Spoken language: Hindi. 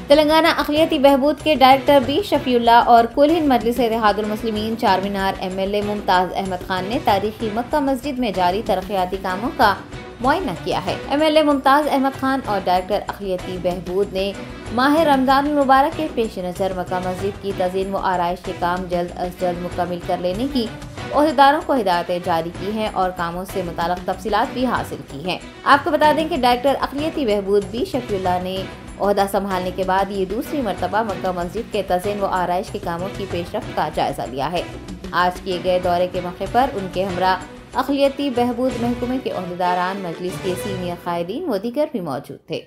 तेलंगाना अक़लियती बहबूद के डायरेक्टर बी शफीउल्लाह और कुल हिंद मजलिस इत्तेहादुल मुस्लिमीन चारमीनार MLA मुमताज़ अहमद खान ने तारीखी मक्का मस्जिद में जारी तरक्याती कामों का मुआयना किया है। MLA मुमताज़ अहमद खान और डायरेक्टर अक़लियती बहबूद ने माह रमज़ान मुबारक के पेश नज़र मक्का मस्जिद की तज़ीन व आराइश के काम जल्द अज जल्द मुकम्मिल कर लेने की ओहदेदारों को हिदायतें जारी की हैं और कामों से मुताल्लिक़ तफसीलात भी हासिल की हैं। आपको बता दें कि डायरेक्टर अक़लियती बहबूद बी शफीउल्लाह ने ओहदा संभालने के बाद ये दूसरी मरतबा मक्का मस्जिद के तज़ीन व आराइश के कामों की पेशरफ्त का जायजा लिया है। आज किए गए दौरे के मौके पर उनके हमरा अक़लियती बहबूद महकमे के ओहदेदारान, मजलिस के सीनियर कायदीन व दीगर भी मौजूद थे।